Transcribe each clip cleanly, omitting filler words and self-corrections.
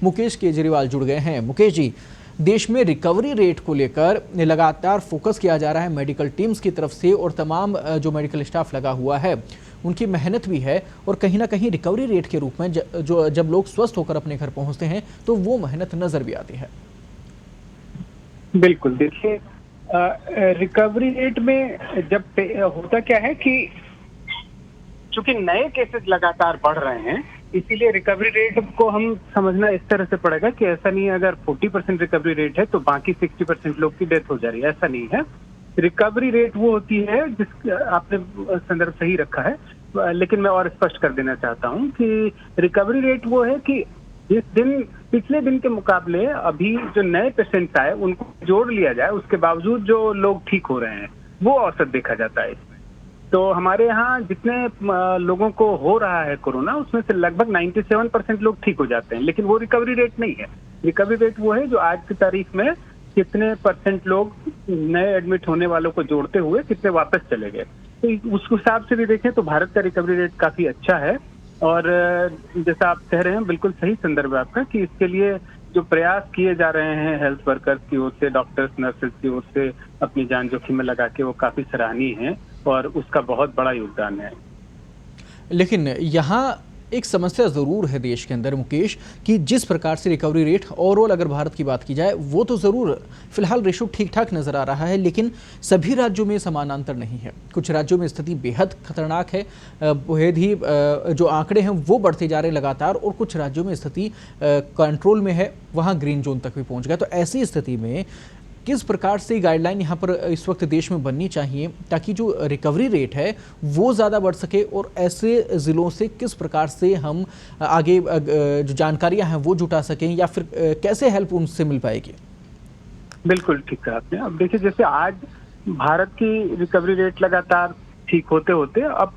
मुकेश केजरीवाल जुड़ गए हैं। मुकेश जी, देश में रिकवरी रेट को लेकर लगातार फोकस किया जा रहा है मेडिकल टीम्स की तरफ से, और तमाम जो मेडिकल स्टाफ लगा हुआ है उनकी मेहनत भी है, और कहीं ना कहीं रिकवरी रेट के रूप में जो जब लोग स्वस्थ होकर अपने घर पहुंचते हैं तो वो मेहनत नजर भी आती है। बिल्कुल, देखिए रिकवरी रेट में जब होता क्या है कि चूंकि नए केसेस लगातार बढ़ रहे हैं, इसीलिए रिकवरी रेट को हम समझना इस तरह से पड़ेगा कि ऐसा नहीं है अगर 40% रिकवरी रेट है तो बाकी 60% लोग की डेथ हो जा रही है, ऐसा नहीं है। रिकवरी रेट वो होती है जिस आपने संदर्भ सही रखा है, लेकिन मैं और स्पष्ट कर देना चाहता हूं कि रिकवरी रेट वो है कि जिस दिन पिछले दिन के मुकाबले अभी जो नए पेशेंट्स आए उनको जोड़ लिया जाए, उसके बावजूद जो लोग ठीक हो रहे हैं वो औसत देखा जाता है इसमें। तो हमारे यहाँ जितने लोगों को हो रहा है कोरोना, उसमें से लगभग 97% लोग ठीक हो जाते हैं, लेकिन वो रिकवरी रेट नहीं है। रिकवरी रेट वो है जो आज की तारीख में कितने परसेंट लोग नए एडमिट होने वालों को जोड़ते हुए कितने वापस चले गए। तो उस हिसाब से भी देखें तो भारत का रिकवरी रेट काफी अच्छा है। और जैसा आप कह रहे हैं, बिल्कुल सही संदर्भ है आपका कि इसके लिए जो प्रयास किए जा रहे हैं हेल्थ वर्कर्स की ओर से, डॉक्टर्स नर्सेज की ओर से अपनी जान जोखिम में लगा के, वो काफी सराहनीय है और उसका बहुत बड़ा योगदान है। लेकिन यहाँ एक समस्या ज़रूर है देश के अंदर मुकेश, कि जिस प्रकार से रिकवरी रेट ओवरऑल अगर भारत की बात की जाए वो तो ज़रूर फिलहाल रेशो ठीक ठाक नज़र आ रहा है, लेकिन सभी राज्यों में समानांतर नहीं है। कुछ राज्यों में स्थिति बेहद खतरनाक है, बेहद ही जो आंकड़े हैं वो बढ़ते जा रहे हैं लगातार, और कुछ राज्यों में स्थिति कंट्रोल में है, वहाँ ग्रीन जोन तक भी पहुँच गया। तो ऐसी स्थिति में किस प्रकार से गाइडलाइन यहाँ पर इस वक्त देश में बननी चाहिए ताकि जो रिकवरी रेट है वो ज़्यादा बढ़ सके, और ऐसे ज़िलों से किस प्रकार से हम आगे जो जानकारियाँ हैं वो जुटा सकें, या फिर कैसे हेल्प उनसे मिल पाएगी? बिल्कुल ठीक कहा आपने। अब देखिए, जैसे आज भारत की रिकवरी रेट लगातार ठीक होते होते अब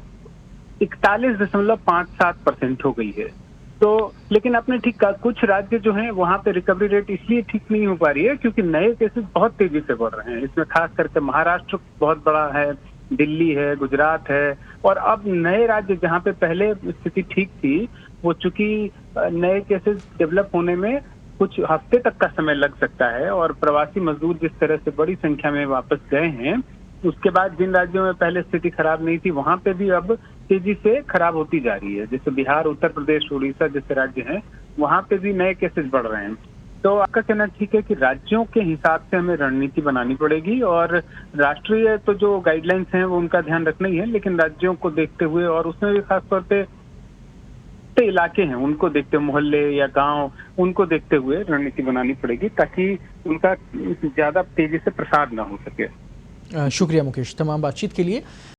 41.57% हो गई है। तो लेकिन आपने ठीक कहा, कुछ राज्य जो हैं वहां पे रिकवरी रेट इसलिए ठीक नहीं हो पा रही है क्योंकि नए केसेस बहुत तेजी से बढ़ रहे हैं। इसमें खास करके महाराष्ट्र बहुत बड़ा है, दिल्ली है, गुजरात है, और अब नए राज्य जहां पे पहले स्थिति ठीक थी, वो चूंकि नए केसेस डेवलप होने में कुछ हफ्ते तक का समय लग सकता है, और प्रवासी मजदूर जिस तरह से बड़ी संख्या में वापस गए हैं, उसके बाद जिन राज्यों में पहले स्थिति खराब नहीं थी वहां पे भी अब तेजी से खराब होती जा रही है। जैसे बिहार, उत्तर प्रदेश, उड़ीसा जैसे राज्य हैं, वहां पे भी नए केसेस बढ़ रहे हैं। तो आपका कहना ठीक है कि राज्यों के हिसाब से हमें रणनीति बनानी पड़ेगी, और राष्ट्रीय तो जो गाइडलाइंस हैं वो उनका ध्यान रखना ही है, लेकिन राज्यों को देखते हुए, और उसमें भी खासतौर पे इलाके हैं उनको देखते हुए, मोहल्ले या गांव, उनको देखते हुए रणनीति बनानी पड़ेगी ताकि उनका ज्यादा तेजी से प्रसार ना हो सके। शुक्रिया मुकेश तमाम बातचीत के लिए।